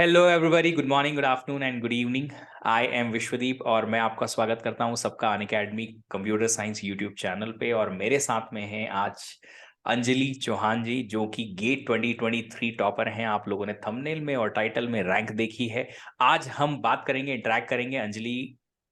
Hello everybody, good morning, good afternoon and good evening. I am Vishwadeep और मैं आपका स्वागत करता हूं सबका Unacademy computer science YouTube channel पे। और मेरे साथ में हैं आज अंजलि चौहान जी, जो कि गेट 2023 टॉपर हैं। आप लोगों ने थंबनेल में और टाइटल में रैंक देखी है। आज हम बात करेंगे, इंटरेक्ट करेंगे अंजलि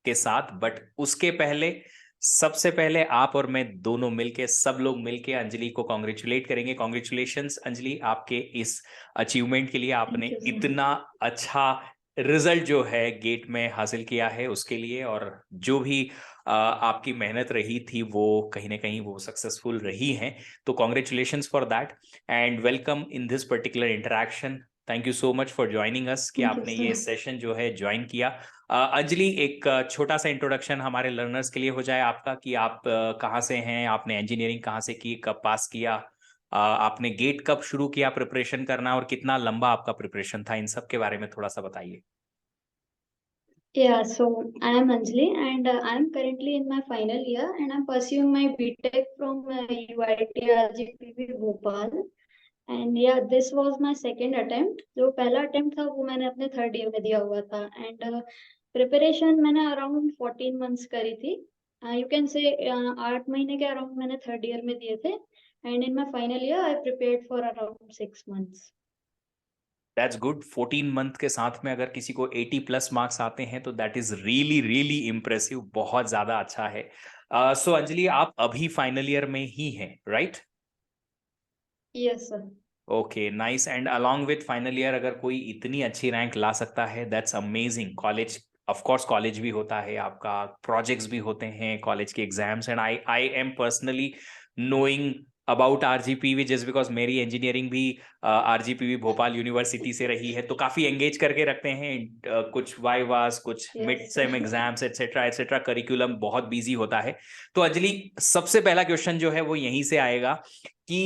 के साथ। बट उसके पहले सबसे पहले आप और मैं दोनों मिलके, सब लोग मिलके अंजलि को कॉन्ग्रेचुलेट करेंगे। कॉन्ग्रेचुलेशंस अंजलि, आपके इस अचीवमेंट के लिए। आपने थैंक यू सो मच। इतना अच्छा रिजल्ट जो है गेट में हासिल किया है उसके लिए। और जो भी आपकी मेहनत रही थी वो कहीं ना कहीं वो सक्सेसफुल रही है। तो congratulations for that and welcome in this particular interaction. Thank you so much for joining us कि थैंक यू आपने ये सर। सेशन जो है ज्वाइन किया। अंजलि, एक छोटा सा इंट्रोडक्शन हमारे लर्नर्स के लिए हो जाए आपका, कि आप कहाँ से हैं, आपने इंजीनियरिंग कहाँ से की, कब पास किया, आपने गेट कब शुरू किया प्रिपरेशन करना, और कितना लंबा आपका प्रिपरेशन था, इन सब के बारे में थोड़ा सा बताइए। Yeah, so I am Anjali and I am currently in my final year and I'm pursuing my BTech from UIT RGPV Bhopal. And yeah, this was my second attempt. जो पहला attempt था वो मैंने अपने थर्ड ईयर में दिया हुआ था and preparation मैंने around 14 months करी थी. You can say 8 महीने के around मैंने थर्ड ईयर में दिए थे and in my final year I prepared for around 6 months. That's good. 14 month के साथ में अगर किसी को 80 प्लस मार्क्स आते हैं तो that is really really impressive, बहुत ज्यादा अच्छा है। सो अंजलि, आप अभी फाइनल ईयर में ही हैं, right? Yes, sir. Okay, nice. And along with final year अगर कोई इतनी अच्छी रैंक ला सकता है, that's amazing. College, of course college भी होता है आपका, प्रोजेक्ट्स भी होते हैं, कॉलेज के exams. And I I am personally knowing about RGPV just because मेरी इंजीनियरिंग भी आरजीपीवी भोपाल यूनिवर्सिटी से रही है। तो काफी एंगेज करके रखते हैं। कुछ वाइवास, कुछ mid Yes. Sem exams, etcetera etcetera, curriculum बहुत बिजी होता है। तो अंजलि, सबसे पहला क्वेश्चन जो है वो यहीं से आएगा कि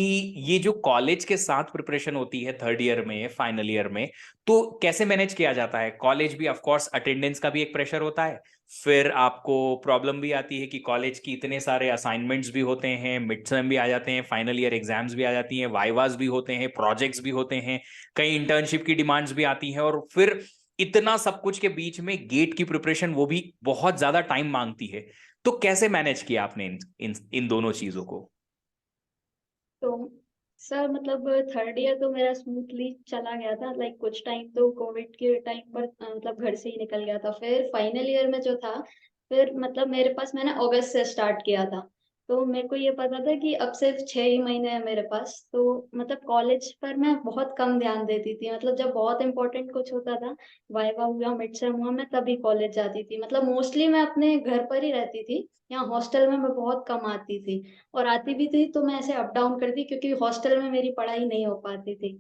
ये जो कॉलेज के साथ प्रिपरेशन होती है थर्ड ईयर में, फाइनल ईयर में, तो कैसे मैनेज किया जाता है? कॉलेज भी ऑफ कोर्स अटेंडेंस का भी एक प्रेशर होता है, फिर आपको प्रॉब्लम भी आती है कि कॉलेज की इतने सारे असाइनमेंट्स भी होते हैं, मिड टर्म भी आ जाते हैं, फाइनल ईयर एग्जाम्स भी आ जाती हैं, वाइवास भी होते हैं, प्रोजेक्ट्स भी होते हैं, कई इंटर्नशिप की डिमांड्स भी आती हैं, और फिर इतना सब कुछ के बीच में गेट की प्रिपरेशन वो भी बहुत ज्यादा टाइम मांगती है। तो कैसे मैनेज किया आपने इन दोनों चीजों को? तो सर मतलब थर्ड ईयर तो मेरा स्मूथली चला गया था लाइक कुछ टाइम तो कोविड के टाइम पर मतलब घर से ही निकल गया था फिर फाइनल ईयर में जो था फिर मतलब मेरे पास मैंने अगस्त से स्टार्ट किया था तो मेरे को ये पता था कि अब सिर्फ 6 ही महीने हैं मेरे पास तो मतलब कॉलेज पर मैं बहुत कम ध्यान देती थी मतलब जब बहुत इंपॉर्टेंट कुछ होता था वाइवा हुआ मिड सेम हुआ मैं तभी कॉलेज जाती थी मतलब मोस्टली मैं अपने घर पर ही रहती थी यहाँ हॉस्टल में मैं बहुत कम आती थी और आती भी थी तो मैं ऐसे अप डाउन करती क्योंकि हॉस्टल में मेरी पढ़ाई नहीं हो पाती थी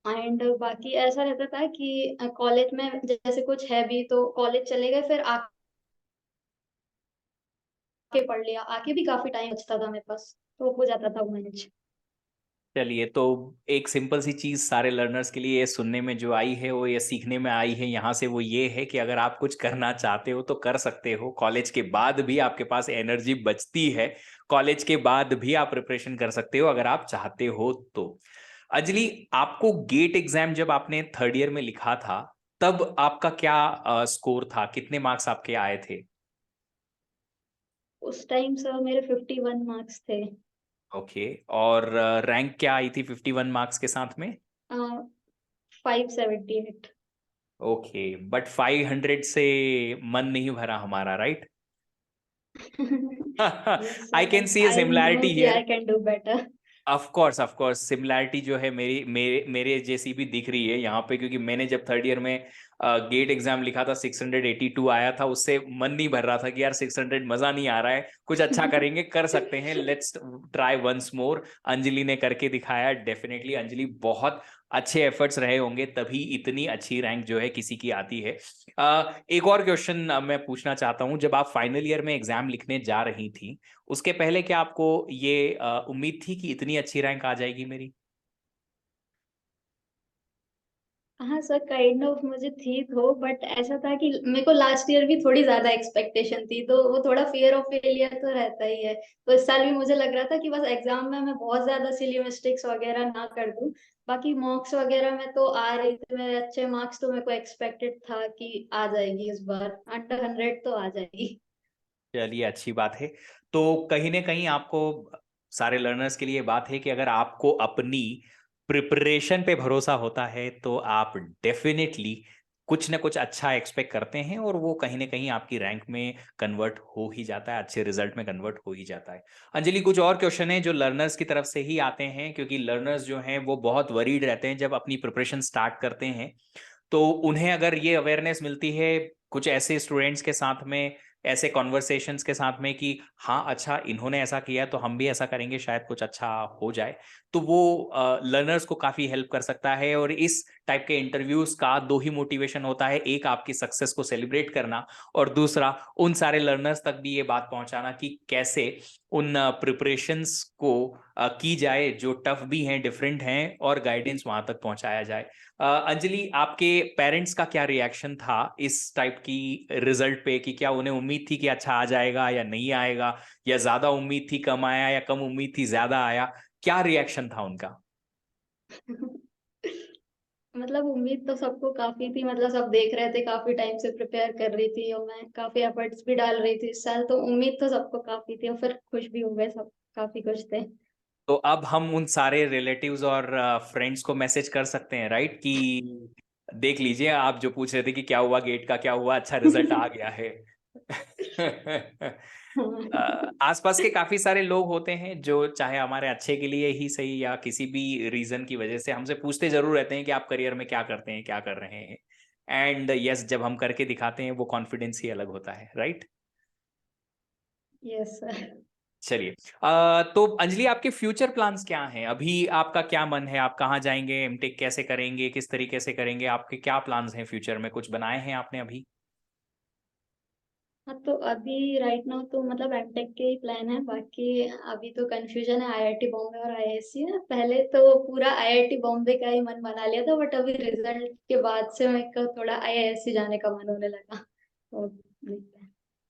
एंड बाकी ऐसा रहता था कि कॉलेज में जैसे कुछ है भी तो कॉलेज चले गए फिर आके पढ़ लिया आके भी काफी टाइम बचता था मेरे पास तो हो जाता था वो मैनेज। चलिए, तो एक सिंपल सी चीज सारे लर्नर्स के लिए ये सुनने में जो आई है, वो ये सीखने में आई है यहाँ से, वो ये है कि अगर आप कुछ करना चाहते हो तो कर सकते हो। कॉलेज के बाद भी आपके पास एनर्जी बचती है, कॉलेज के बाद भी आप प्रिपरेशन कर सकते हो अगर आप चाहते हो तो। अंजलि, आपको गेट एग्जाम जब आपने थर्ड ईयर में लिखा था, तब आपका क्या स्कोर था, कितने मार्क्स आपके आए थे? उस टाइम सर मेरे 51 मार्क्स थे। ओके। और रैंक क्या आई थी 51 मार्क्स के साथ में? 578। ओके, बट 500 से मन नहीं भरा हमारा, right? Yes I sir can like see a I know similarity कि here. I can do better. Of course similarity जो है मेरी मेरे मेरे जैसी भी दिख रही है यहाँ पे, क्योंकि मैंने जब थर्ड ईयर में गेट एग्जाम लिखा था 682 आया था। उससे मन नहीं भर रहा था कि यार 600 मजा नहीं आ रहा है, कुछ अच्छा करेंगे, कर सकते हैं, let's try once more. Anjali ने करके दिखाया। डेफिनेटली अंजलि, बहुत अच्छे एफर्ट्स रहे होंगे तभी इतनी अच्छी रैंक जो है किसी की आती है। एक और क्वेश्चन मैं पूछना चाहता हूँ। जब आप फाइनल ईयर में एग्जाम लिखने जा रही थी, उसके पहले क्या आपको ये उम्मीद थी कि इतनी अच्छी रैंक आ जाएगी मेरी? हाँ सर, काइंड ऑफ मुझे थी तो, बट ऐसा था कि मेरे को लास्ट ईयर भी थोड़ी ज्यादा एक्सपेक्टेशन थी, तो वो थोड़ा फियर ऑफ फेलियर तो रहता ही है। तो इस साल भी मुझे लग रहा था कि बस एग्जाम में मैं बहुत ज्यादा सिली मिस्टेक्स वगैरह ना कर दूं। बाकी मॉक्स वगैरह में तो आ रही थी मेरे अच्छे मार्क्स, तो मेरे को एक्सपेक्टेड था कि आ जाएगी, इस बार अंडर 100 तो आ जाएगी। चलिए अच्छी बात है। तो कहीं ना कहीं आपको, सारे लर्नर्स के लिए ये बात है कि अगर आपको अपनी प्रिपरेशन पे भरोसा होता है तो आप डेफिनेटली कुछ ना कुछ अच्छा एक्सपेक्ट करते हैं और वो कहीं ना कहीं आपकी रैंक में कन्वर्ट हो ही जाता है, अच्छे रिजल्ट में कन्वर्ट हो ही जाता है। अंजलि, कुछ और क्वेश्चन है जो लर्नर्स की तरफ से ही आते हैं, क्योंकि लर्नर्स जो हैं वो बहुत वरीड रहते हैं जब अपनी प्रिपरेशन स्टार्ट करते हैं। तो उन्हें अगर ये अवेयरनेस मिलती है कुछ ऐसे स्टूडेंट्स के साथ में, ऐसे कॉन्वर्सेशंस के साथ में कि हाँ अच्छा इन्होंने ऐसा किया तो हम भी ऐसा करेंगे, शायद कुछ अच्छा हो जाए, तो वो लर्नर्स को काफ़ी हेल्प कर सकता है। और इस टाइप के इंटरव्यूज का दो ही मोटिवेशन होता है, एक आपकी सक्सेस को सेलिब्रेट करना और दूसरा उन सारे लर्नर्स तक भी ये बात पहुंचाना कि कैसे उन प्रिपरेशंस को की जाए जो टफ भी हैं, डिफरेंट हैं, और गाइडेंस वहां तक पहुंचाया जाए। अंजलि, आपके पेरेंट्स का क्या रिएक्शन था इस टाइप की रिजल्ट पे, कि क्या उन्हें उम्मीद थी कि अच्छा आ जाएगा या नहीं आएगा, या ज्यादा उम्मीद थी कम आया, या कम उम्मीद थी ज्यादा आया? क्या रिएक्शन था उनका? मतलब उम्मीद तो सबको काफी थी, मतलब सब देख रहे थे, काफी टाइम से प्रिपेयर कर रही थी और मैं काफी एफर्ट्स भी डाल रही थी इस साल, तो उम्मीद तो सबको काफी थी और फिर खुश भी हो गए सब, काफी खुश थे। तो अब हम उन सारे रिलेटिव्स और फ्रेंड्स को मैसेज कर सकते हैं, राइट, कि देख लीजिए, आप जो पूछ रहे थे कि क्या हुआ गेट का, क्या हुआ, अच्छा रिजल्ट आ गया है। आसपास के काफी सारे लोग होते हैं जो चाहे हमारे अच्छे के लिए ही सही या किसी भी रीजन की वजह से हमसे पूछते जरूर रहते हैं कि आप करियर में क्या करते हैं, क्या कर रहे हैं। एंड यस, जब हम करके दिखाते हैं वो कॉन्फिडेंस ही अलग होता है, राइट। Yes sir. चलिए, तो अंजलि, आपके फ्यूचर प्लान्स क्या हैं अभी? आपका क्या मन है, आप कहाँ जाएंगे, एमटेक कैसे करेंगे, किस तरीके से करेंगे, आपके क्या प्लान्स हैं फ्यूचर में, कुछ बनाए हैं आपने अभी? हाँ तो अभी राइट नाउ तो मतलब एमटेक के ही प्लान है, बाकी अभी तो कंफ्यूजन है आईआईटी बॉम्बे और आईआईएससी में। पहले तो पूरा आईआईटी बॉम्बे का ही मन बना लिया था, बट अभी रिजल्ट के बाद से मेरे को थोड़ा आईआईएससी जाने का मन होने लगा, तो देखते हैं।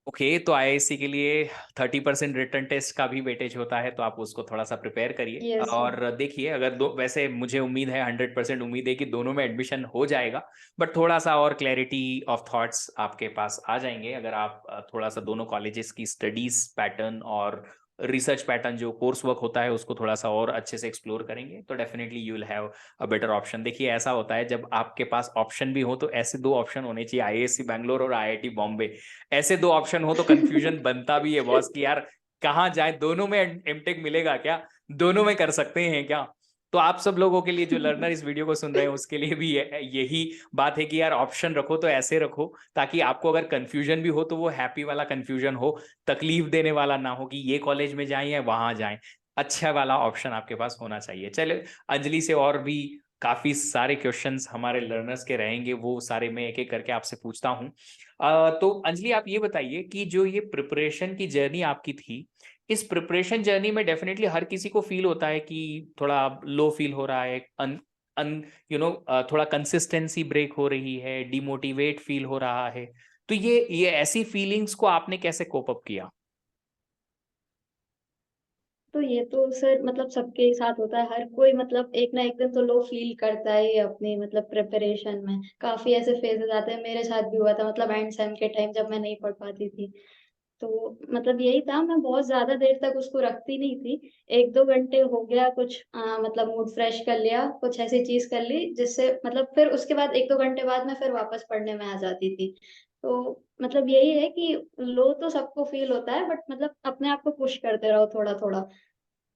ओके, तो आईआईएससी के लिए 30% रिटर्न टेस्ट का भी वेटेज होता है, तो आप उसको थोड़ा सा प्रिपेयर करिए यस सर। और देखिए, अगर दो, वैसे मुझे उम्मीद है, 100% उम्मीद है कि दोनों में एडमिशन हो जाएगा। बट थोड़ा सा और क्लैरिटी ऑफ थॉट्स आपके पास आ जाएंगे अगर आप थोड़ा सा दोनों कॉलेजेस की स्टडीज पैटर्न और रिसर्च पैटर्न, जो कोर्स वर्क होता है, उसको थोड़ा सा और अच्छे से एक्सप्लोर करेंगे, तो definitely you will have a better option. देखिए, ऐसा होता है जब आपके पास ऑप्शन भी हो तो ऐसे दो ऑप्शन होने चाहिए, आईआईएससी बैंगलोर और आईआईटी बॉम्बे। ऐसे दो ऑप्शन हो तो कंफ्यूजन बनता भी है बॉस कि यार कहाँ जाए, दोनों में एमटेक मिलेगा क्या, दोनों में कर सकते हैं क्या? तो आप सब लोगों के लिए, जो लर्नर इस वीडियो को सुन रहे हैं, उसके लिए भी यही बात है कि यार ऑप्शन रखो तो ऐसे रखो, ताकि आपको अगर कंफ्यूजन भी हो तो वो हैप्पी वाला कंफ्यूजन हो, तकलीफ देने वाला ना हो कि ये कॉलेज में जाएं या वहां जाएं। अच्छा वाला ऑप्शन आपके पास होना चाहिए। चले, अंजलि से और भी काफी सारे क्वेश्चंस हमारे लर्नर्स के रहेंगे, वो सारे मैं एक एक करके आपसे पूछता हूँ। तो अंजलि, आप ये बताइए कि जो ये प्रिपरेशन की जर्नी आपकी थी, इस प्रिपरेशन जर्नी में डेफिनेटली हर किसी को फील होता है कि थोड़ा लो फील हो रहा है, अन अन थोड़ा कंसिस्टेंसी ब्रेक हो रही है, डिमोटिवेट फील हो रहा है। तो ये ऐसी फीलिंग्स को आपने कैसे कोप अप किया? तो ये तो सर मतलब सबके साथ होता है, हर कोई मतलब एक ना एक दिन तो लो फील करता है अपनी मतलब प्रिपरेशन में। काफी ऐसे फेजेस आते हैं, मेरे साथ भी हुआ था, मतलब एंड सेम के टाइम जब मैं नहीं पढ़ पाती थी। तो मतलब यही था, मैं बहुत ज्यादा देर तक उसको रखती नहीं थी। एक दो घंटे हो गया कुछ, मतलब मूड फ्रेश कर लिया, कुछ ऐसी चीज कर ली जिससे मतलब फिर उसके बाद एक दो घंटे बाद में फिर वापस पढ़ने में आ जाती थी। तो मतलब यही है कि लो तो सबको फील होता है, बट मतलब अपने आप को पुश करते रहो थोड़ा थोड़ा।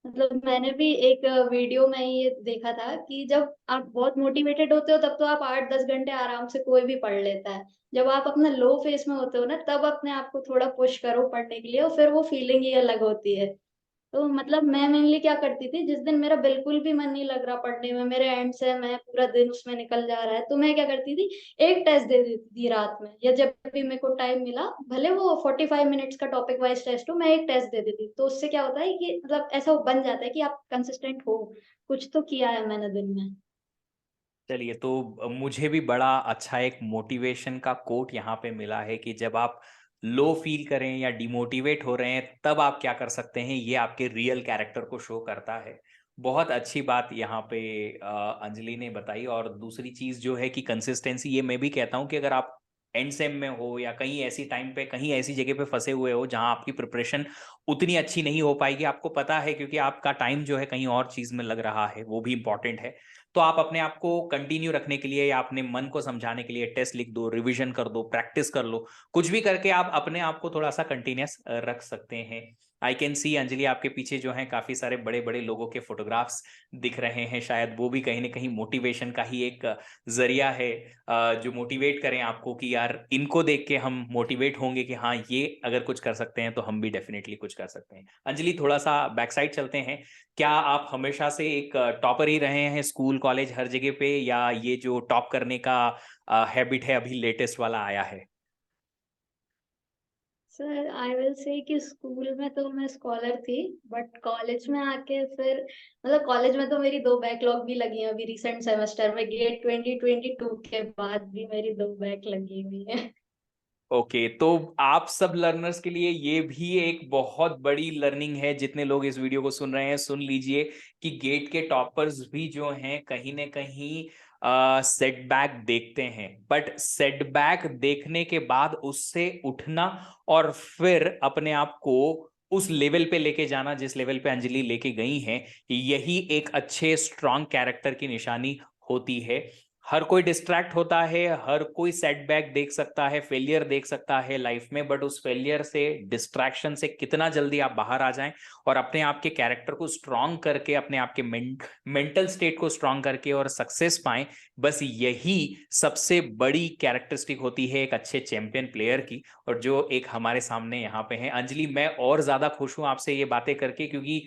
मतलब मैंने भी एक वीडियो में ये देखा था कि जब आप बहुत मोटिवेटेड होते हो तब तो आप 8-10 घंटे आराम से कोई भी पढ़ लेता है। जब आप अपना लो फेस में होते हो ना, तब अपने आप को थोड़ा पुश करो पढ़ने के लिए, और फिर वो फीलिंग ही अलग होती है। तो मतलब मैं मेनली क्या करती थी, जिस दिन मेरा बिल्कुल भी मन नहीं लग रहा पढ़ने में, मेरे एंड से मैं पूरा दिन उसमें निकल जा रहा है, तो मैं क्या करती थी, एक टेस्ट दे देती थी रात में, या जब भी मेरे को टाइम मिला, भले वो 45 मिनट्स का टॉपिक वाइज टेस्ट हो, मैं एक टेस्ट दे देती थी। तो उससे क्या होता है कि मतलब ऐसा बन जाता है कि आप कंसिस्टेंट हो, कुछ तो किया है मैंने दिन में। चलिए, तो मुझे भी बड़ा अच्छा एक मोटिवेशन का कोट यहाँ पे मिला है कि जब आप लो फील करें या डिमोटिवेट हो रहे हैं, तब आप क्या कर सकते हैं, ये आपके रियल कैरेक्टर को शो करता है। बहुत अच्छी बात यहाँ पे अंजलि ने बताई। और दूसरी चीज़ जो है कि कंसिस्टेंसी, ये मैं भी कहता हूँ कि अगर आप एंड सेम में हो या कहीं ऐसी टाइम पे कहीं ऐसी जगह पे फंसे हुए हो जहाँ आपकी प्रिपरेशन उतनी अच्छी नहीं हो पाएगी, आपको पता है, क्योंकि आपका टाइम जो है कहीं और चीज़ में लग रहा है, वो भी इंपॉर्टेंट है। तो आप अपने आप को कंटिन्यू रखने के लिए या अपने मन को समझाने के लिए टेस्ट लिख दो, रिवीजन कर दो, प्रैक्टिस कर लो, कुछ भी करके आप अपने आप को थोड़ा सा कंटिन्यूस रख सकते हैं। आई कैन सी अंजलि, आपके पीछे जो है काफी सारे बड़े बड़े लोगों के फोटोग्राफ्स दिख रहे हैं, शायद वो भी कहीं ना कहीं मोटिवेशन का ही एक जरिया है, जो मोटिवेट करें आपको कि यार इनको देख के हम मोटिवेट होंगे कि हाँ, ये अगर कुछ कर सकते हैं तो हम भी डेफिनेटली कुछ कर सकते हैं। अंजलि, थोड़ा सा बैक साइड चलते हैं। क्या आप हमेशा से एक टॉपर ही रहे हैं स्कूल कॉलेज हर जगह पे, या ये जो टॉप करने का हैबिट है अभी लेटेस्ट वाला आया है? सर आई विल से कि स्कूल में तो मैं स्कॉलर थी, बट कॉलेज में आके फिर मतलब कॉलेज में तो मेरी 2 बैकलॉग भी लगी हैं अभी रिसेंट सेमेस्टर में। गेट 2022 के बाद भी मेरी 2 बैक लगी हुई है। ओके, तो आप सब लर्नर्स के लिए ये भी एक बहुत बड़ी लर्निंग है। जितने लोग इस वीडियो को सुन रहे हैं, सुन लीजिए कि गेट के टॉपर्स भी जो हैं कहीं ना कहीं सेटबैक देखते हैं, बट सेटबैक देखने के बाद उससे उठना और फिर अपने आप को उस लेवल पे लेके जाना जिस लेवल पे अंजलि लेके गई हैं, यही एक अच्छे स्ट्रांग कैरेक्टर की निशानी होती है। हर कोई डिस्ट्रैक्ट होता है, हर कोई सेटबैक देख सकता है, फेलियर देख सकता है लाइफ में, बट उस फेलियर से, डिस्ट्रैक्शन से कितना जल्दी आप बाहर आ जाएं और अपने आप के कैरेक्टर को स्ट्रांग करके, अपने आप के मेंटल स्टेट को स्ट्रांग करके और सक्सेस पाएं, बस यही सबसे बड़ी कैरेक्टरिस्टिक होती है एक अच्छे चैंपियन प्लेयर की। और जो एक हमारे सामने यहाँ पे है अंजलि, मैं और ज्यादा खुश हूं आपसे ये बातें करके, क्योंकि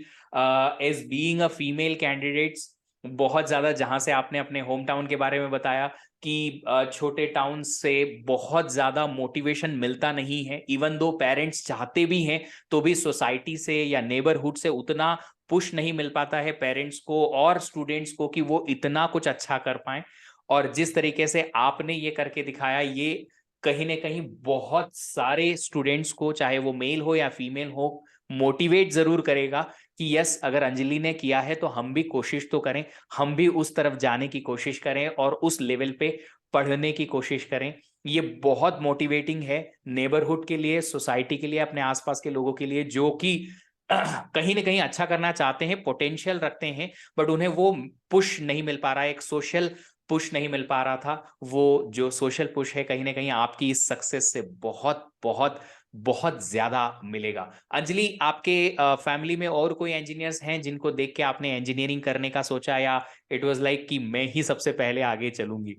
as being a female candidates, बहुत ज्यादा, जहां से आपने अपने होम टाउन के बारे में बताया कि छोटे टाउन से बहुत ज्यादा मोटिवेशन मिलता नहीं है, इवन दो पेरेंट्स चाहते भी हैं तो भी सोसाइटी से या नेबरहुड से उतना पुश नहीं मिल पाता है पेरेंट्स को और स्टूडेंट्स को कि वो इतना कुछ अच्छा कर पाए। और जिस तरीके से आपने ये करके दिखाया, ये कहीं ना कहीं बहुत सारे स्टूडेंट्स को, चाहे वो मेल हो या फीमेल हो, मोटिवेट जरूर करेगा कि यस, अगर अंजलि ने किया है तो हम भी कोशिश तो करें, हम भी उस तरफ जाने की कोशिश करें और उस लेवल पे पढ़ने की कोशिश करें। ये बहुत मोटिवेटिंग है नेबरहुड के लिए, सोसाइटी के लिए, अपने आसपास के लोगों के लिए, जो कि कहीं ना कहीं अच्छा करना चाहते हैं, पोटेंशियल रखते हैं, बट उन्हें वो पुश नहीं मिल पा रहा है, एक सोशल पुश नहीं मिल पा रहा था। वो जो सोशल पुश है कहीं ना कहीं आपकी इस सक्सेस से बहुत बहुत बहुत ज्यादा मिलेगा। अंजलि, आपके फैमिली में और कोई इंजीनियर्स हैं जिनको देख के आपने इंजीनियरिंग करने का सोचा, या इट वाज लाइक कि मैं ही सबसे पहले आगे चलूंगी?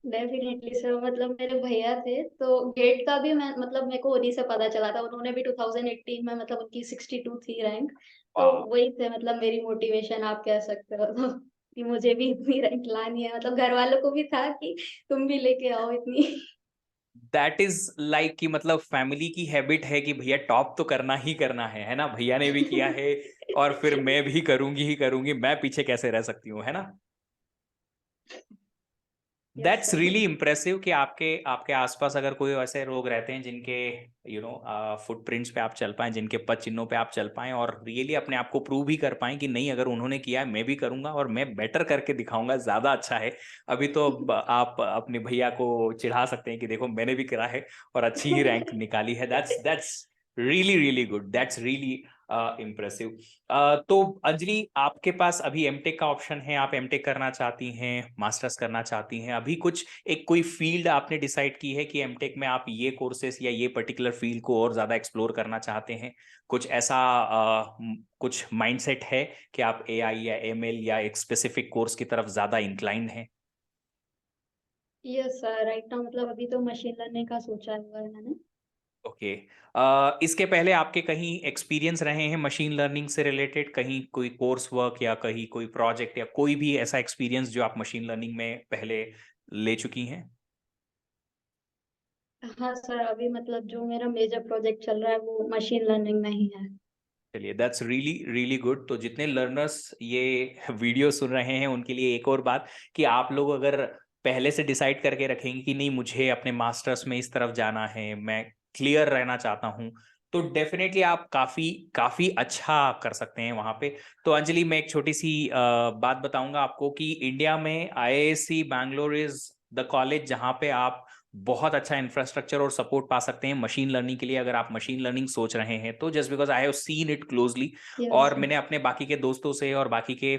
डेफिनेटली सर, मतलब मेरे भैया थे तो गेट का भी मैं मतलब मेरे को उन्हीं से पता चला था। उन्होंने भी 2018 में मतलब उनकी 62 थी रैंक। तो वाह, वही थे मतलब मेरी मोटिवेशन आप कह सकते हो तो कि मुझे भी इतनी रैंक लानी है। मतलब घर वालों को भी था कि तुम भी लेके आओ इतनी। दैट इज लाइक कि मतलब फैमिली की हैबिट है कि भैया टॉप तो करना ही करना है ना, भैया ने भी किया है और फिर मैं भी करूंगी ही करूंगी, मैं पीछे कैसे रह सकती हूँ, है ना? Yes that's sir. Really impressive कि आपके आपके आसपास अगर कोई ऐसे लोग रहते हैं जिनके फुटप्रिंट्स पे आप चल पाएं, जिनके पद चिन्हों पे आप चल पाएं और रियली अपने आप को प्रूव भी कर पाएं कि नहीं, अगर उन्होंने किया है मैं भी करूंगा और मैं बेटर करके दिखाऊंगा, ज्यादा अच्छा है। अभी तो आप अपने भैया को चिढ़ा सकते हैं कि देखो मैंने भी करा है और अच्छी ही रैंक निकाली है। That's really really good, that's really impressive. तो अंजलि, आपके पास अभी एमटेक का ऑप्शन है, आप एमटेक करना चाहती हैं, मास्टर्स करना चाहती हैं, अभी कुछ एक कोई फील्ड आपने डिसाइड की है कि एमटेक में आप ये कोर्सेस या ये पर्टिकुलर फील्ड को और ज्यादा एक्सप्लोर करना चाहते हैं? कुछ ऐसा कुछ माइंडसेट है कि आप एआई या एमएल या एक स्पेसिफिक कोर्स की तरफ ज्यादा इंक्लाइंड हैं? यस सर, राइट नाउ मतलब अभी तो मशीन लर्निंग का सोचा हुआ है मैंने। ओके। इसके पहले आपके कहीं एक्सपीरियंस रहे हैं मशीन लर्निंग से रिलेटेड, कहीं कोई कोर्स वर्क या कहीं कोई प्रोजेक्ट या कोई भी ऐसा एक्सपीरियंस जो आप मशीन लर्निंग में पहले ले चुकी हैं? हाँ सर, अभी मतलब जो मेरा मेजर प्रोजेक्ट चल रहा है वो मशीन लर्निंग में ही है। चलिए, दैट्स रियली रियली गुड। तो जितने लर्नर्स ये वीडियो सुन रहे हैं उनके लिए एक और बात, कि आप लोग अगर पहले से डिसाइड करके रखेंगे कि नहीं मुझे अपने मास्टर्स में इस तरफ जाना है, मैं क्लियर रहना चाहता हूँ, तो डेफिनेटली आप काफ़ी काफ़ी अच्छा कर सकते हैं वहाँ पे। तो अंजलि, मैं एक छोटी सी बात बताऊंगा आपको कि इंडिया में IISc Bangalore is the college जहाँ पे आप बहुत अच्छा इंफ्रास्ट्रक्चर और सपोर्ट पा सकते हैं मशीन लर्निंग के लिए। अगर आप मशीन लर्निंग सोच रहे हैं तो, just because I have seen it closely, yes और मैंने अपने बाकी के दोस्तों से और बाकी के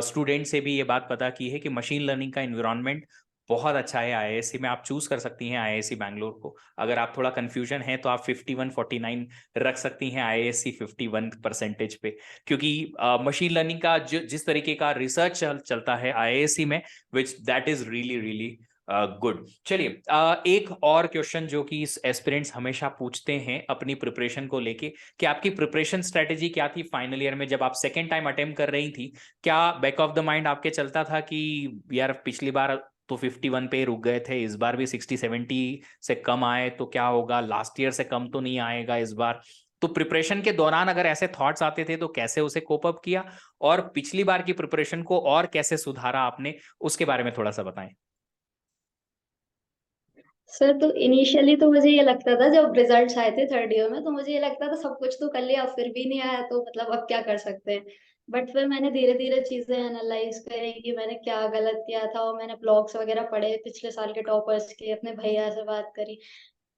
स्टूडेंट से भी ये बात पता की है कि मशीन लर्निंग का इन्वायरमेंट बहुत अच्छा है आईआईएससी में। आप चूज कर सकती हैं आईआईएससी बैंगलोर को। अगर आप थोड़ा कंफ्यूजन है तो आप 51-49 रख सकती हैं आईआईएससी 51% पे, क्योंकि मशीन लर्निंग का जिस तरीके का रिसर्च चलता है आईआईएससी में, which that is really really good. चलिए, एक और क्वेश्चन जो कि एस्पिरेंट्स हमेशा पूछते हैं अपनी प्रिपरेशन को लेके, कि आपकी प्रिपरेशन स्ट्रेटेजी क्या थी फाइनल ईयर में जब आप सेकेंड टाइम अटेम्प्ट कर रही थी? क्या बैक ऑफ द माइंड आपके चलता था कि यार पिछली बार तो 51 पे रुक गए थे, इस बार भी 60-70 से कम आए तो क्या होगा, लास्ट ईयर से कम तो नहीं आएगा इस बार? तो प्रिपरेशन के दौरान अगर ऐसे थॉट्स आते थे तो कैसे उसे कोप अप किया, और पिछली बार की प्रिपरेशन को और कैसे सुधारा आपने, उसके बारे में थोड़ा सा बताएं। सर, तो इनिशियली तो मुझे ये लगता था, जब रिजल्ट्स आए थे थर्ड ईयर में, तो मुझे ये लगता था सब कुछ तो कर लिया, फिर भी नहीं आया तो मतलब अब क्या कर सकते हैं। बट फिर मैंने धीरे धीरे चीजें एनालाइज करी कि मैंने क्या गलत किया था, और मैंने ब्लॉग्स वगैरह पढ़े पिछले साल के टॉपर्स के, अपने भैया से बात करी।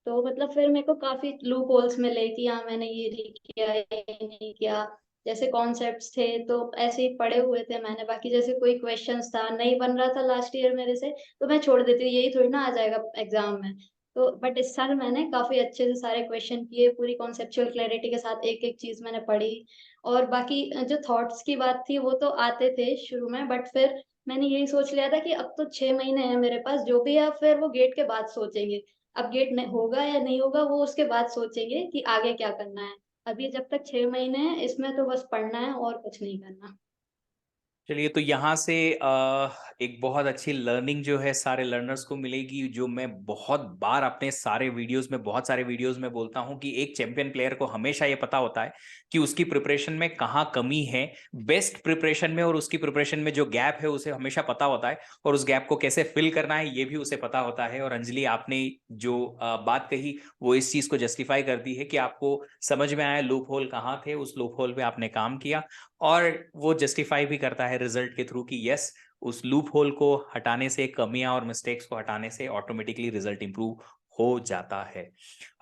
तो मतलब फिर मेरे को काफी लूप होल्स मिले कि हाँ मैंने ये नहीं किया, ये नहीं किया। जैसे कॉन्सेप्ट्स थे तो ऐसे ही पढ़े हुए थे मैंने, बाकी जैसे कोई क्वेश्चंस था नहीं बन रहा था लास्ट ईयर मेरे से, तो मैं छोड़ देती हूँ, यही थोड़ी ना आ जाएगा एग्जाम में। तो बट इस साल मैंने काफी अच्छे से सारे क्वेश्चन किए, पूरी कॉन्सेप्चुअल क्लैरिटी के साथ एक एक चीज मैंने पढ़ी। और बाकी जो थॉट्स की बात थी वो तो आते थे शुरू में, बट फिर मैंने यही सोच लिया था कि अब तो 6 महीने हैं मेरे पास, जो भी है फिर वो गेट के बाद सोचेंगे। अब गेट होगा या नहीं होगा वो उसके बाद सोचेंगे कि आगे क्या करना है। अभी जब तक 6 महीने हैं इसमें तो बस पढ़ना है और कुछ नहीं करना। चलिए, तो यहाँ से एक बहुत अच्छी लर्निंग जो है सारे लर्नर्स को मिलेगी, जो मैं बहुत बार अपने सारे वीडियोस में, बहुत सारे वीडियोस में बोलता हूँ कि एक चैंपियन प्लेयर को हमेशा ये पता होता है कि उसकी प्रिपरेशन में कहाँ कमी है, बेस्ट प्रिपरेशन में, और उसकी प्रिपरेशन में जो गैप है उसे हमेशा पता होता है, और उस गैप को कैसे फिल करना है ये भी उसे पता होता है। और अंजलि, आपने जो बात कही वो इस चीज को जस्टिफाई करती है कि आपको समझ में आया लूप होल कहाँ थे, उस लूप होल पे आपने काम किया, और वो जस्टिफाई भी करता है रिजल्ट के थ्रू कि यस, उस लूप होल को हटाने से, कमियां और मिस्टेक्स को हटाने से ऑटोमेटिकली रिजल्ट इंप्रूव हो जाता है।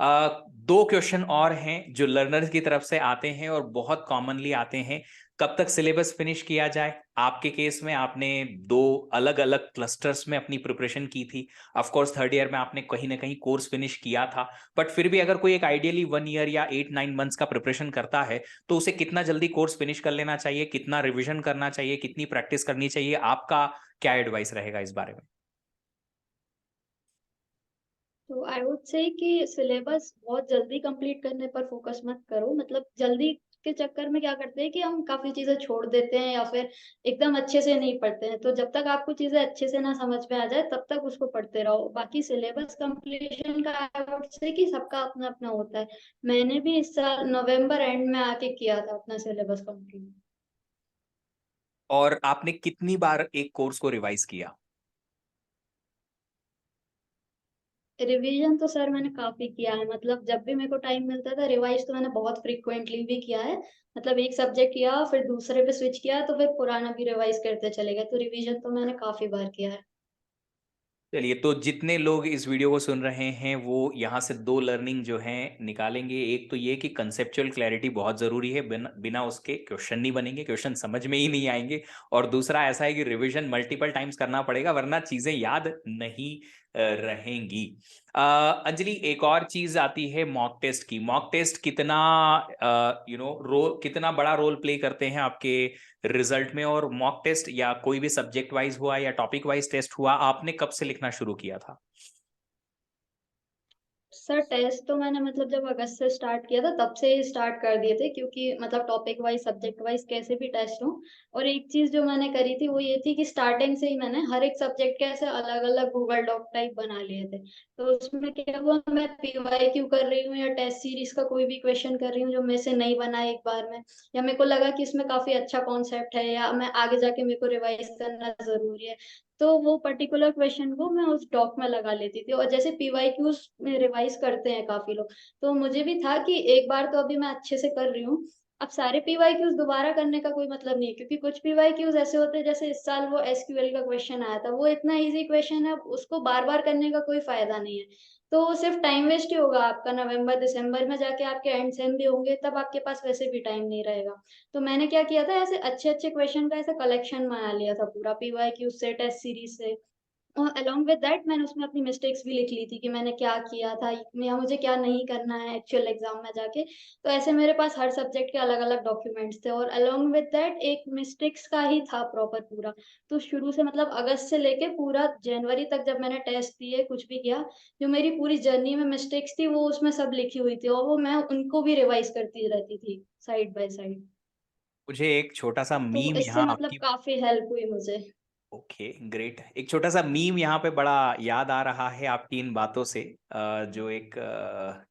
दो क्वेश्चन और हैं जो लर्नर्स की तरफ से आते हैं और बहुत कॉमनली आते हैं। कब तक सिलेबस फिनिश किया जाए? आपके केस में आपने दो अलग अलग क्लस्टर्स में अपनी प्रिपरेशन की थी। ऑफ कोर्स थर्ड ईयर में आपने कहीं ना कहीं कोर्स फिनिश किया था, बट फिर भी अगर कोई एक आइडियली 1 ईयर या 8-9 मंथ्स का प्रिपरेशन करता है तो उसे कितना जल्दी कोर्स फिनिश कर लेना चाहिए, कितना रिवीजन करना चाहिए, कितनी प्रैक्टिस करनी चाहिए? आपका क्या एडवाइस रहेगा इस बारे में? तो आई वुड से कि सिलेबस बहुत जल्दी कंप्लीट करने पर फोकस मत करो। मतलब जल्दी के चक्कर में क्या करते हैं कि हम काफी चीजें छोड़ देते हैं या फिर एकदम अच्छे से नहीं पढ़ते हैं। तो जब तक आपको चीजें अच्छे से ना समझ में आ जाए तब तक उसको पढ़ते रहो। बाकी सिलेबस कंप्लीशन का आई वुड से कि सबका अपना अपना होता है। मैंने भी इस साल नवंबर एंड में आके किया था अपना सिलेबस कंप्लीट। और आपने कितनी बार एक कोर्स को रिवाइज किया? रिवीजन तो सर मैंने काफी किया है। मतलब जब भी मेरे को टाइम मिलता था रिवाइज तो मैंने बहुत फ्रिक्वेंटली भी किया है। मतलब एक सब्जेक्ट किया फिर दूसरे पे स्विच किया तो फिर पुराना भी रिवाइज करते चले गए। तो रिवीजन तो मैंने काफी बार किया है। चलिए, तो जितने लोग इस वीडियो को सुन रहे हैं वो यहाँ से दो लर्निंग जो है निकालेंगे। एक तो ये कि कंसेप्चुअल क्लैरिटी बहुत जरूरी है, बिना उसके क्वेश्चन नहीं बनेंगे, क्वेश्चन समझ में ही नहीं आएंगे। और दूसरा ऐसा है कि रिवीजन मल्टीपल टाइम्स करना पड़ेगा वरना चीजें याद नहीं रहेंगी। अंजलि, एक और चीज आती है मॉक टेस्ट की। मॉक टेस्ट कितना रोल, कितना बड़ा रोल प्ले करते हैं आपके रिजल्ट में? और मॉक टेस्ट या कोई भी सब्जेक्ट वाइज हुआ या टॉपिक वाइज टेस्ट हुआ, आपने कब से लिखना शुरू किया था? सर टेस्ट तो मैंने मतलब जब अगस्त से स्टार्ट किया था तब से ही स्टार्ट कर दिए थे, क्योंकि मतलब टॉपिक वाइज सब्जेक्ट वाइज कैसे भी टेस्ट हो। और एक चीज जो मैंने करी थी वो ये थी कि स्टार्टिंग से ही मैंने हर एक सब्जेक्ट के ऐसे अलग अलग गूगल डॉक टाइप बना लिए थे। तो उसमें क्या हुआ, मैं पीवाईक्यू कर रही हूँ या टेस्ट सीरीज का कोई भी क्वेश्चन कर रही हूँ जो मेरे से नहीं बना है एक बार में, या मेरे को लगा कि इसमें काफी अच्छा कॉन्सेप्ट है या मैं आगे जाके मेरे को रिवाइज करना जरूरी है, तो वो पर्टिकुलर क्वेश्चन को मैं उस डॉक में लगा लेती थी। और जैसे पीवाईक्यूज में रिवाइज करते हैं काफी लोग, तो मुझे भी था कि एक बार तो अभी मैं अच्छे से कर रही हूँ, अब सारे पीवाईक्यूज दोबारा करने का कोई मतलब नहीं है, क्योंकि कुछ पीवाईक्यूज ऐसे होते हैं, जैसे इस साल वो एसक्यूएल का क्वेश्चन आया था, वो इतना इजी क्वेश्चन है, उसको बार बार करने का कोई फायदा नहीं है। तो सिर्फ टाइम वेस्ट ही होगा आपका, नवंबर दिसंबर में जाके आपके एंड सेम भी होंगे, तब आपके पास वैसे भी टाइम नहीं रहेगा। तो मैंने क्या किया था, ऐसे अच्छे अच्छे क्वेश्चन का ऐसा कलेक्शन बना लिया था पूरा पीवाईक्यू से, टेस्ट सीरीज से। और अलोंग विद दैट मैंने उसमें अपनी मिस्टेक्स भी लिख ली थी कि मैंने क्या किया था या मुझे क्या नहीं करना है एक्चुअल एग्जाम में जाके। तो ऐसे मेरे पास हर सब्जेक्ट के अलग अलग डॉक्यूमेंट्स थे, और अलोंग विद दैट एक मिस्टेक्स का ही था प्रॉपर पूरा। तो शुरू से मतलब अगस्त से लेके पूरा जनवरी तक जब मैंने टेस्ट दिए कुछ भी किया, जो मेरी पूरी जर्नी में मिस्टेक्स थी वो उसमें सब लिखी हुई थी, और वो मैं उनको भी रिवाइज करती रहती थी साइड बाय साइड। मुझे एक छोटा सा तो मीम इससे यहाँ मतलब आपकी, काफी हेल्प हुई मुझे। ओके ग्रेट, एक छोटा सा मीम यहाँ पे बड़ा याद आ रहा है आपकी इन बातों से। जो एक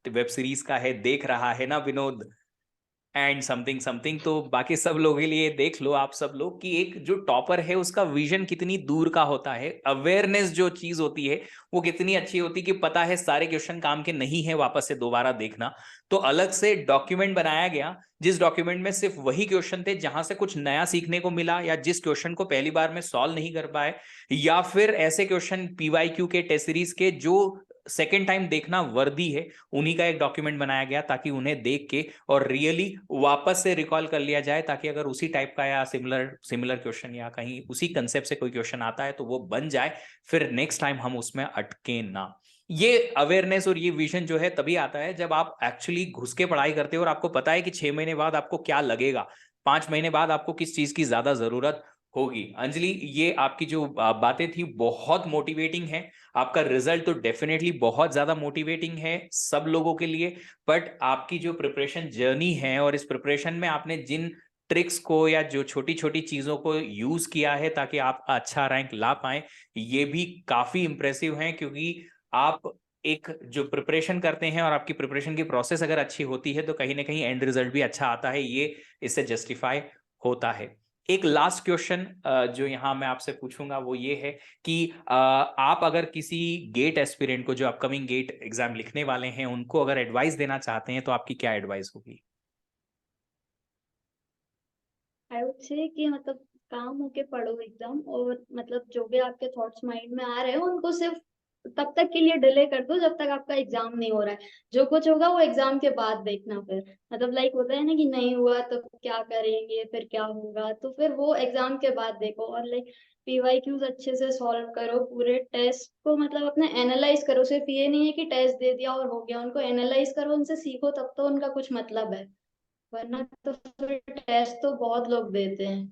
वेब सीरीज का है, देख रहा है ना विनोद, एंड समथिंग समथिंग, तो बाकी सब लोगों के लिए देख लो आप सब लोग कि एक जो टॉपर है उसका विजन कितनी दूर का होता है, अवेयरनेस जो चीज होती है वो कितनी अच्छी होती है कि पता है सारे क्वेश्चन काम के नहीं है वापस से दोबारा देखना। तो अलग से डॉक्यूमेंट बनाया गया जिस डॉक्यूमेंट में सिर्फ वही क्वेश्चन थे जहां से कुछ नया सीखने को मिला, या जिस क्वेश्चन को पहली बार में सॉल्व नहीं कर पाए, या फिर ऐसे क्वेश्चन पीवाईक्यू के टेस्ट सीरीज के जो सेकेंड टाइम देखना वर्दी है, उन्हीं का एक डॉक्यूमेंट बनाया गया ताकि उन्हें देख के और रियली वापस से रिकॉल कर लिया जाए, ताकि अगर उसी टाइप का या सिमिलर सिमिलर क्वेश्चन या कहीं उसी कंसेप्ट से कोई क्वेश्चन आता है तो वो बन जाए, फिर नेक्स्ट टाइम हम उसमें अटके ना। ये अवेयरनेस और ये विजन जो है तभी आता है जब आप एक्चुअली घुस के पढ़ाई करते हो और आपको पता है कि 6 महीने बाद आपको क्या लगेगा, 5 महीने बाद आपको किस चीज की ज्यादा जरूरत होगी। अंजलि, ये आपकी जो बातें थी बहुत मोटिवेटिंग है, आपका रिजल्ट तो डेफिनेटली बहुत ज्यादा मोटिवेटिंग है सब लोगों के लिए। बट आपकी जो प्रिपरेशन जर्नी है और इस प्रिपरेशन में आपने जिन ट्रिक्स को या जो छोटी छोटी चीजों को यूज किया है ताकि आप अच्छा रैंक ला पाए, ये भी काफी इंप्रेसिव है। क्योंकि आप एक जो प्रिपरेशन करते हैं और आपकी प्रिपरेशन की प्रोसेस अगर अच्छी होती है तो कहीं ना कहीं एंड रिजल्ट भी अच्छा आता है, ये इससे जस्टिफाई होता है। एक लास्ट क्वेश्चन जो यहाँ मैं आपसे पूछूंगा वो ये है कि आप अगर किसी गेट एस्पिरेंट को जो अपकमिंग गेट एग्जाम लिखने वाले हैं उनको अगर एडवाइस देना चाहते हैं तो आपकी क्या एडवाइस होगी? आई वुड से कि मतलब काम होके पढ़ो एकदम, और मतलब जो भी आपके थॉट्स माइंड में आ रहे हो उनको सिर्फ तब तक के लिए डिले कर दो जब तक आपका एग्जाम नहीं हो रहा है। जो कुछ होगा वो एग्जाम के बाद देखना। फिर मतलब लाइक होता है ना कि नहीं हुआ तो क्या करेंगे, फिर क्या होगा, तो फिर वो एग्जाम के बाद देखो। और लाइक पीवाईक्यूज अच्छे से सॉल्व करो, पूरे टेस्ट को मतलब अपने एनालाइज करो, सिर्फ ये नहीं है कि टेस्ट दे दिया और हो गया, उनको एनालाइज करो, उनसे सीखो, तब तो उनका कुछ मतलब है, वरना तो फिर टेस्ट तो बहुत लोग देते हैं।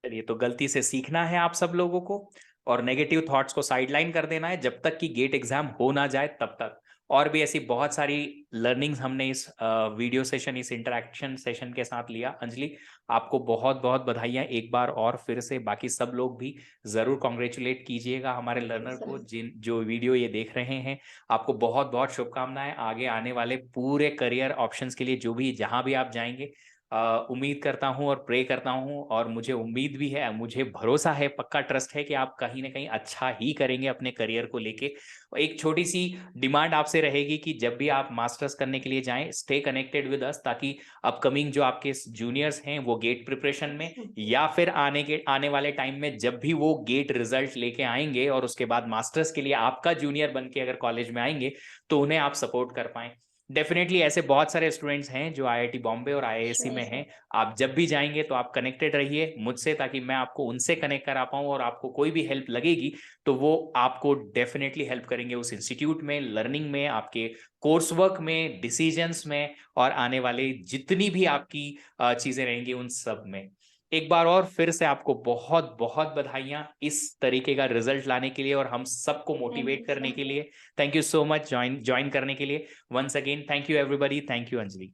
चलिए, तो गलती से सीखना है आप सब लोगों को और नेगेटिव थॉट्स को साइडलाइन कर देना है जब तक कि गेट एग्जाम हो ना जाए तब तक। और भी ऐसी बहुत सारी लर्निंग्स हमने इस वीडियो सेशन, इस इंटरेक्शन सेशन के साथ लिया। अंजलि, आपको बहुत बहुत बधाइयां एक बार और फिर से, बाकी सब लोग भी जरूर कॉन्ग्रेचुलेट कीजिएगा हमारे लर्नर को सर जिन जो वीडियो ये देख रहे हैं। आपको बहुत बहुत शुभकामनाएं आगे आने वाले पूरे करियर ऑप्शंस के लिए, जो भी जहां भी आप जाएंगे। उम्मीद करता हूं और प्रे करता हूं और मुझे उम्मीद भी है, मुझे भरोसा है, पक्का ट्रस्ट है कि आप कहीं ना कहीं अच्छा ही करेंगे अपने करियर को लेके। एक छोटी सी डिमांड आपसे रहेगी कि जब भी आप मास्टर्स करने के लिए जाएं, स्टे कनेक्टेड विद अस, ताकि अपकमिंग जो आपके जूनियर्स हैं वो गेट प्रिपरेशन में या फिर आने वाले टाइम में जब भी वो गेट रिजल्ट लेके आएंगे और उसके बाद मास्टर्स के लिए आपका जूनियर बन के अगर कॉलेज में आएंगे तो उन्हें आप सपोर्ट कर पाएं। डेफिनेटली ऐसे बहुत सारे स्टूडेंट्स हैं जो आईआईटी बॉम्बे और आईआईएससी श्योर में सर। हैं। आप जब भी जाएंगे तो आप कनेक्टेड रहिए मुझसे, ताकि मैं आपको उनसे कनेक्ट करा पाऊं और आपको कोई भी हेल्प लगेगी तो वो आपको डेफिनेटली हेल्प करेंगे उस इंस्टीट्यूट में, लर्निंग में, आपके कोर्स वर्क में, डिसीजंस में और आने वाले जितनी भी आपकी चीजें रहेंगी उन सब में। एक बार और फिर से आपको बहुत बहुत बधाइयां इस तरीके का रिजल्ट लाने के लिए और हम सबको थैंक मोटिवेट यू करने सर। के लिए। Thank you so much join करने के लिए। Once again thank you everybody, thank you Anjali.